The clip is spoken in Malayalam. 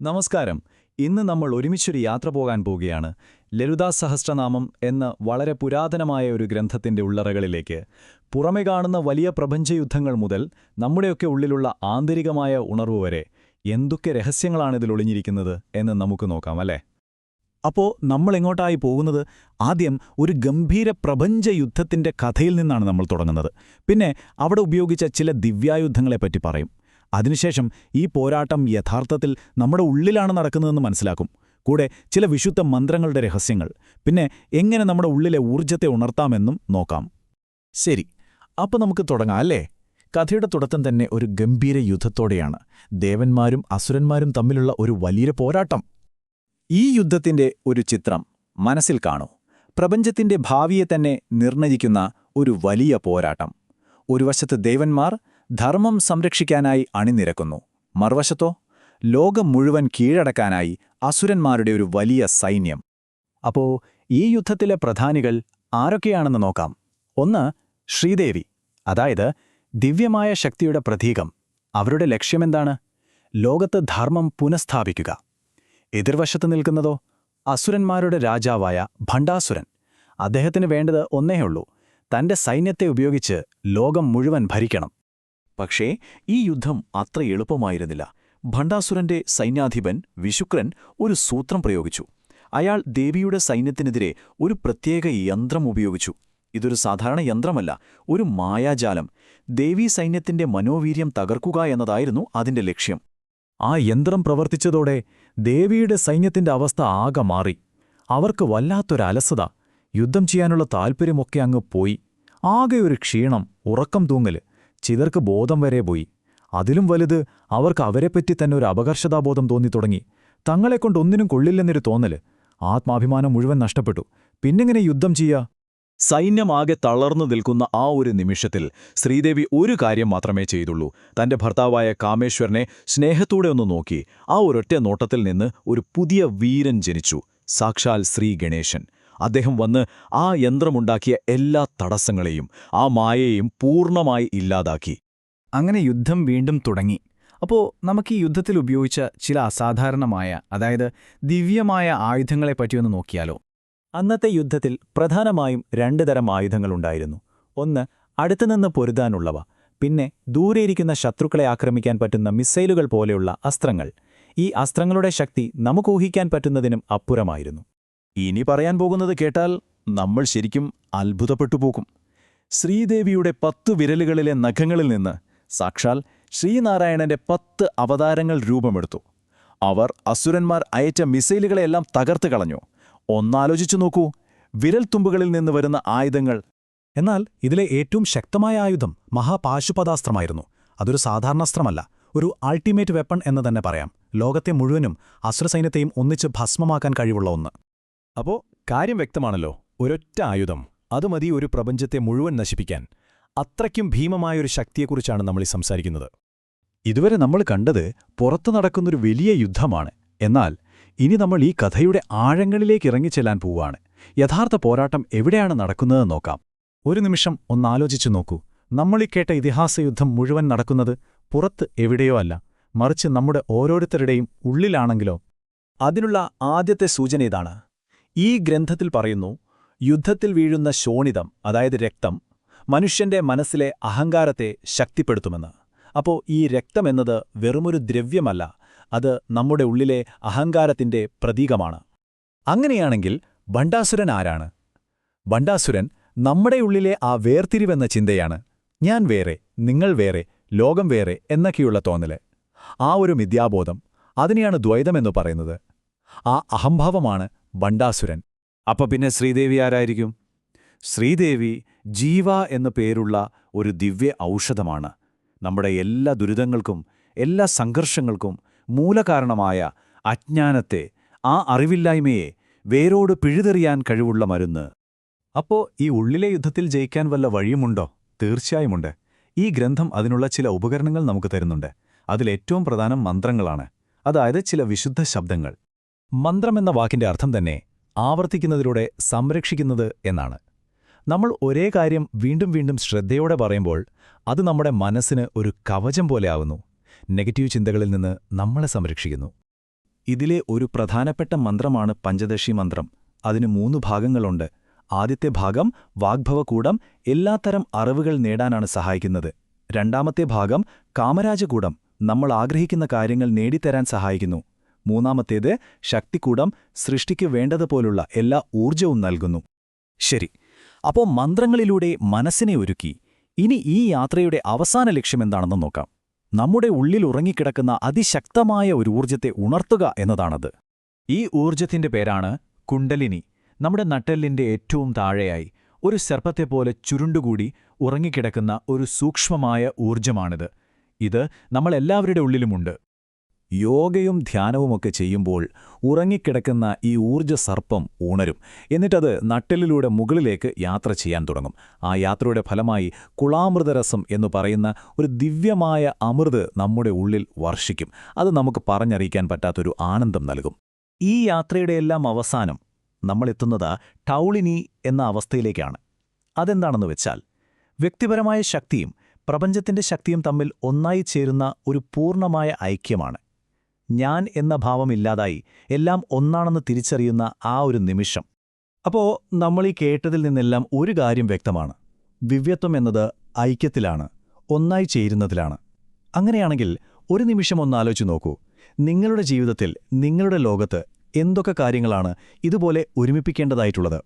നമസ്കാരം. ഇന്ന് നമ്മൾ ഒരുമിച്ചൊരു യാത്ര പോകാൻ പോകുകയാണ്. ലളിതാ സഹസ്രനാമം എന്ന വളരെ പുരാതനമായ ഒരു ഗ്രന്ഥത്തിന്റെ ഉള്ളറകളിലേക്ക്. പുറമെ കാണുന്ന വലിയ പ്രപഞ്ചയുദ്ധങ്ങൾ മുതൽ നമ്മുടെയൊക്കെ ഉള്ളിലുള്ള ആന്തരികമായ ഉണർവ് വരെ എന്തൊക്കെ രഹസ്യങ്ങളാണിതിൽ ഒളിഞ്ഞിരിക്കുന്നത് എന്ന് നമുക്ക് നോക്കാം, അല്ലേ? അപ്പോൾ നമ്മളെങ്ങോട്ടായി പോകുന്നത്? ആദ്യം ഒരു ഗംഭീര പ്രപഞ്ചയുദ്ധത്തിന്റെ കഥയിൽ നിന്നാണ് നമ്മൾ തുടങ്ങുന്നത്. പിന്നെ അവിടെ ഉപയോഗിച്ച ചില ദിവ്യായുധങ്ങളെപ്പറ്റി പറയും. അതിനുശേഷം ഈ പോരാട്ടം യഥാർത്ഥത്തിൽ നമ്മുടെ ഉള്ളിലാണ് നടക്കുന്നതെന്ന് മനസ്സിലാക്കും. കൂടെ ചില വിശുദ്ധ മന്ത്രങ്ങളുടെ രഹസ്യങ്ങൾ, പിന്നെ എങ്ങനെ നമ്മുടെ ഉള്ളിലെ ഊർജ്ജത്തെ ഉണർത്താമെന്നും നോക്കാം. ശരി, അപ്പോൾ നമുക്ക് തുടങ്ങാം, അല്ലേ? കഥയുടെ തുടക്കം തന്നെ ഒരു ഗംഭീര യുദ്ധത്തോടെയാണ്. ദേവന്മാരും അസുരന്മാരും തമ്മിലുള്ള ഒരു വലിയ പോരാട്ടം. ഈ യുദ്ധത്തിന്റെ ഒരു ചിത്രം മനസ്സിൽ കാണൂ. പ്രപഞ്ചത്തിന്റെ ഭാവിയെ തന്നെ നിർണയിക്കുന്ന ഒരു വലിയ പോരാട്ടം. ഒരു വശത്ത് ദേവന്മാർ ധർമ്മം സംരക്ഷിക്കാനായി അണിനിരക്കുന്നു. മറുവശത്തോ ലോകം മുഴുവൻ കീഴടക്കാനായി അസുരന്മാരുടെ ഒരു വലിയ സൈന്യം. അപ്പോ ഈ യുദ്ധത്തിലെ പ്രധാനികൾ ആരൊക്കെയാണെന്ന് നോക്കാം. ഒന്ന്, ശ്രീദേവി, അതായത് ദിവ്യമായ ശക്തിയുടെ പ്രതീകം. അവരുടെ ലക്ഷ്യമെന്താണ്? ലോകത്ത് ധർമ്മം പുനഃസ്ഥാപിക്കുക. എതിർവശത്ത് നിൽക്കുന്നതോ അസുരന്മാരുടെ രാജാവായ ഭണ്ഡാസുരൻ. അദ്ദേഹത്തിന് വേണ്ടത് ഒന്നേയുള്ളൂ, തന്റെ സൈന്യത്തെ ഉപയോഗിച്ച് ലോകം മുഴുവൻ ഭരിക്കണം. പക്ഷേ ഈ യുദ്ധം അത്ര എളുപ്പമായിരുന്നില്ല. ഭണ്ഡാസുരന്റെ സൈന്യാധിപൻ വിശുക്രൻ ഒരു സൂത്രം പ്രയോഗിച്ചു. അയാൾ ദേവിയുടെ സൈന്യത്തിനെതിരെ ഒരു പ്രത്യേക യന്ത്രം ഉപയോഗിച്ചു. ഇതൊരു സാധാരണ യന്ത്രമല്ല, ഒരു മായാജാലം. ദേവീ സൈന്യത്തിന്റെ മനോവീര്യം തകർക്കുക എന്നതായിരുന്നു അതിന്റെ ലക്ഷ്യം. ആ യന്ത്രം പ്രവർത്തിച്ചതോടെ ദേവിയുടെ സൈന്യത്തിന്റെ അവസ്ഥ ആകെ മാറി. അവർക്ക് വല്ലാത്തൊരലസത, യുദ്ധം ചെയ്യാനുള്ള താൽപ്പര്യമൊക്കെ അങ്ങ് പോയി. ആകെ ഒരു ക്ഷീണം, ഉറക്കം തൂങ്ങല്, ചിലർക്ക് ബോധം വരെ പോയി. അതിലും വലുത്, അവർക്ക് അവരെപ്പറ്റി തന്നെ ഒരു അപകർഷതാബോധം തോന്നിത്തുടങ്ങി. തങ്ങളെക്കൊണ്ടൊന്നിനും കൊള്ളില്ലെന്നൊരു തോന്നല്. ആത്മാഭിമാനം മുഴുവൻ നഷ്ടപ്പെട്ടു. പിന്നെങ്ങനെ യുദ്ധം ചെയ്യാ? സൈന്യമാകെ തളർന്നു നിൽക്കുന്ന ആ ഒരു നിമിഷത്തിൽ ശ്രീദേവി ഒരു കാര്യം മാത്രമേ ചെയ്തുള്ളൂ. തന്റെ ഭർത്താവായ കാമേശ്വരനെ സ്നേഹത്തോടെ ഒന്ന് നോക്കി. ആ ഒരൊറ്റ നോട്ടത്തിൽ നിന്ന് ഒരു പുതിയ വീരൻ ജനിച്ചു. സാക്ഷാൽ ശ്രീ ഗണേശൻ. അദ്ദേഹം വന്ന് ആ യന്ത്രമുണ്ടാക്കിയ എല്ലാ തടസ്സങ്ങളെയും ആ മായയെയും പൂർണ്ണമായി ഇല്ലാതാക്കി. അങ്ങനെ യുദ്ധം വീണ്ടും തുടങ്ങി. അപ്പോൾ നമുക്ക് ഈ യുദ്ധത്തിൽ ഉപയോഗിച്ച ചില അസാധാരണമായ, അതായത് ദിവ്യമായ ആയുധങ്ങളെപ്പറ്റിയൊന്ന് നോക്കിയാലോ? അന്നത്തെ യുദ്ധത്തിൽ പ്രധാനമായും രണ്ട് തരം ആയുധങ്ങളുണ്ടായിരുന്നു. ഒന്ന്, അടുത്തുനിന്ന് പൊരുതാനുള്ളവ. പിന്നെ ദൂരെയിരിക്കുന്ന ശത്രുക്കളെ ആക്രമിക്കാൻ പറ്റുന്ന മിസൈലുകൾ പോലെയുള്ള അസ്ത്രങ്ങൾ. ഈ അസ്ത്രങ്ങളുടെ ശക്തി നമുക്ക് ഊഹിക്കാൻ പറ്റുന്നതിനും അപ്പുറമായിരുന്നു. ഇനി പറയാൻ പോകുന്നത് കേട്ടാൽ നമ്മൾ ശരിക്കും അത്ഭുതപ്പെട്ടു പോകും. ശ്രീദേവിയുടെ 10 വിരലുകളിലെ നഖങ്ങളിൽ നിന്ന് സാക്ഷാൽ ശ്രീനാരായണന്റെ 10 അവതാരങ്ങൾ രൂപമെടുത്തു. അവർ അസുരന്മാർ അയച്ച മിസൈലുകളെയെല്ലാം തകർത്ത് കളഞ്ഞു. ഒന്നാലോചിച്ചു നോക്കൂ, വിരൽത്തുമ്പുകളിൽ നിന്ന് വരുന്ന ആയുധങ്ങൾ. എന്നാൽ ഇതിലെ ഏറ്റവും ശക്തമായ ആയുധം മഹാപാശുപതാസ്ത്രമായിരുന്നു. അതൊരു സാധാരണ അസ്ത്രമല്ല, ഒരു അൾട്ടിമേറ്റ് വെപ്പൺ എന്ന് തന്നെ പറയാം. ലോകത്തെ മുഴുവനും അസുരസൈന്യത്തെയും ഒന്നിച്ച് ഭസ്മമാക്കാൻ കഴിവുള്ള ഒന്ന്. അപ്പോ കാര്യം വ്യക്തമാണല്ലോ, ഒരൊറ്റ ആയുധം, അത് മതി ഒരു പ്രപഞ്ചത്തെ മുഴുവൻ നശിപ്പിക്കാൻ. അത്രയ്ക്കും ഭീമമായൊരു ശക്തിയെക്കുറിച്ചാണ് നമ്മൾ ഈ സംസാരിക്കുന്നത്. ഇതുവരെ നമ്മൾ കണ്ടത് പുറത്തു നടക്കുന്നൊരു വലിയ യുദ്ധമാണ്. എന്നാൽ ഇനി നമ്മൾ ഈ കഥയുടെ ആഴങ്ങളിലേക്ക് ഇറങ്ങിച്ചെല്ലാൻ പോവുകയാണ്. യഥാർത്ഥ പോരാട്ടം എവിടെയാണ് നടക്കുന്നതെന്ന് നോക്കാം. ഒരു നിമിഷം ഒന്നാലോചിച്ചു നോക്കൂ. നമ്മളീ കേട്ട ഇതിഹാസയുദ്ധം മുഴുവൻ നടക്കുന്നത് പുറത്ത് എവിടെയോ അല്ല, മറിച്ച് നമ്മുടെ ഓരോരുത്തരുടെയും ഉള്ളിലാണെങ്കിലോ? അതിനുള്ള ആദ്യത്തെ സൂചന ഇതാണ്. ഈ ഗ്രന്ഥത്തിൽ പറയുന്നു, യുദ്ധത്തിൽ വീഴുന്ന ശോണിതം, അതായത് രക്തം, മനുഷ്യന്റെ മനസ്സിലെ അഹങ്കാരത്തെ ശക്തിപ്പെടുത്തുമെന്ന്. അപ്പോൾ ഈ രക്തമെന്നത് വെറുമൊരു ദ്രവ്യമല്ല, അത് നമ്മുടെ ഉള്ളിലെ അഹങ്കാരത്തിന്റെ പ്രതീകമാണ്. അങ്ങനെയാണെങ്കിൽ ഭണ്ഡാസുരൻ ആരാണ്? ഭണ്ഡാസുരൻ നമ്മുടെ ഉള്ളിലെ ആ വേർതിരിവെന്ന ചിന്തയാണ്. ഞാൻ വേറെ, നിങ്ങൾ വേറെ, ലോകം വേറെ എന്നൊക്കെയുള്ള തോന്നല്. ആ ഒരു മിഥ്യാബോധം, അതിനെയാണ് ദ്വൈതമെന്നു പറയുന്നത്. ആ അഹംഭാവമാണ് ഭണ്ഡാസുരൻ. അപ്പൊ പിന്നെ ശ്രീദേവി ആരായിരിക്കും? ശ്രീദേവി ജീവ എന്നു പേരുള്ള ഒരു ദിവ്യ ഔഷധമാണ്. നമ്മുടെ എല്ലാ ദുരിതങ്ങൾക്കും എല്ലാ സംഘർഷങ്ങൾക്കും മൂലകാരണമായ അജ്ഞാനത്തെ, ആ അറിവില്ലായ്മയെ വേരോട് പിഴുതെറിയാൻ കഴിവുള്ള മരുന്ന്. അപ്പോ ഈ ഉള്ളിലെ യുദ്ധത്തിൽ ജയിക്കാൻ വല്ല വഴിയുമുണ്ടോ? തീർച്ചയായുമുണ്ട്. ഈ ഗ്രന്ഥം അതിനുള്ള ചില ഉപകരണങ്ങൾ നമുക്ക് തരുന്നുണ്ട്. അതിലേറ്റവും പ്രധാനം മന്ത്രങ്ങളാണ്, അതായത് ചില വിശുദ്ധ ശബ്ദങ്ങൾ. മന്ത്രമെന്ന വാക്കിന്റെ അർത്ഥം തന്നെ ആവർത്തിക്കുന്നതിലൂടെ സംരക്ഷിക്കുന്നത് എന്നാണ്. നമ്മൾ ഒരേ കാര്യം വീണ്ടും വീണ്ടും ശ്രദ്ധയോടെ പറയുമ്പോൾ അത് നമ്മുടെ മനസ്സിന് ഒരു കവചം പോലെ ആവുന്നു. നെഗറ്റീവ് ചിന്തകളിൽ നിന്ന് നമ്മളെ സംരക്ഷിക്കുന്നു. ഇതിലെ ഒരു പ്രധാനപ്പെട്ട മന്ത്രമാണ് പഞ്ചദശി മന്ത്രം. അതിന് 3 ഭാഗങ്ങളുണ്ട്. ആദ്യത്തെ ഭാഗം വാഗ്ഭവകൂടം, എല്ലാത്തരം അറിവുകൾ നേടാനാണ് സഹായിക്കുന്നത്. രണ്ടാമത്തെ ഭാഗം കാമരാജകൂടം, നമ്മൾ ആഗ്രഹിക്കുന്ന കാര്യങ്ങൾ നേടിത്തരാൻ സഹായിക്കുന്നു. മൂന്നാമത്തേത് ശക്തികൂടം, സൃഷ്ടിക്ക് വേണ്ടതുപോലുള്ള എല്ലാ ഊർജവും നൽകുന്നു. ശരി, അപ്പോൾ മന്ത്രങ്ങളിലൂടെ മനസ്സിനെ ഒരുക്കി. ഇനി ഈ യാത്രയുടെ അവസാന ലക്ഷ്യമെന്താണെന്ന് നോക്കാം. നമ്മുടെ ഉള്ളിൽ ഉറങ്ങിക്കിടക്കുന്ന അതിശക്തമായ ഒരു ഊർജത്തെ ഉണർത്തുക എന്നതാണത്. ഈ ഊർജത്തിന്റെ പേരാണ് കുണ്ടലിനി. നമ്മുടെ നട്ടെല്ലിന്റെ ഏറ്റവും താഴെയായി ഒരു സർപ്പത്തെപ്പോലെ ചുരുണ്ടുകൂടി ഉറങ്ങിക്കിടക്കുന്ന ഒരു സൂക്ഷ്മമായ ഊർജമാണിത്. ഇത് നമ്മളെല്ലാവരുടെ ഉള്ളിലുമുണ്ട്. യോഗയും ധ്യാനവുമൊക്കെ ചെയ്യുമ്പോൾ ഉറങ്ങിക്കിടക്കുന്ന ഈ ഊർജ്ജസർപ്പം ഉണരും. എന്നിട്ടത് നട്ടെല്ലിലൂടെ മുകളിലേക്ക് യാത്ര ചെയ്യാൻ തുടങ്ങും. ആ യാത്രയുടെ ഫലമായി കുളാമൃതരസം എന്നു പറയുന്ന ഒരു ദിവ്യമായ അമൃത് നമ്മുടെ ഉള്ളിൽ വർഷിക്കും. അത് നമുക്ക് പറഞ്ഞറിയിക്കാൻ പറ്റാത്തൊരു ആനന്ദം നൽകും. ഈ യാത്രയുടെയെല്ലാം അവസാനം നമ്മളെത്തുന്നത് ടൗളിനി എന്ന അവസ്ഥയിലേക്കാണ്. അതെന്താണെന്ന് വെച്ചാൽ, വ്യക്തിപരമായ ശക്തിയും പ്രപഞ്ചത്തിന്റെ ശക്തിയും തമ്മിൽ ഒന്നായി ചേരുന്ന ഒരു പൂർണ്ണമായ ഐക്യമാണ്. ഞാൻ എന്ന ഭാവമില്ലാതായി എല്ലാം ഒന്നാണെന്ന് തിരിച്ചറിയുന്ന ആ ഒരു നിമിഷം. അപ്പോൾ നമ്മളീ കേട്ടതിൽ നിന്നെല്ലാം ഒരു കാര്യം വ്യക്തമാണ്. ദിവ്യത്വം എന്നത് ഐക്യത്തിലാണ്, ഒന്നായി ചേരുന്നതിലാണ്. അങ്ങനെയാണെങ്കിൽ ഒരു നിമിഷം ഒന്ന് ആലോചിച്ച് നോക്കൂ. നിങ്ങളുടെ ജീവിതത്തിൽ, നിങ്ങളുടെ ലോകത്ത് എന്തൊക്കെ കാര്യങ്ങളാണ് ഇതുപോലെ ഒരുമിപ്പിക്കേണ്ടതായിട്ടുള്ളത്?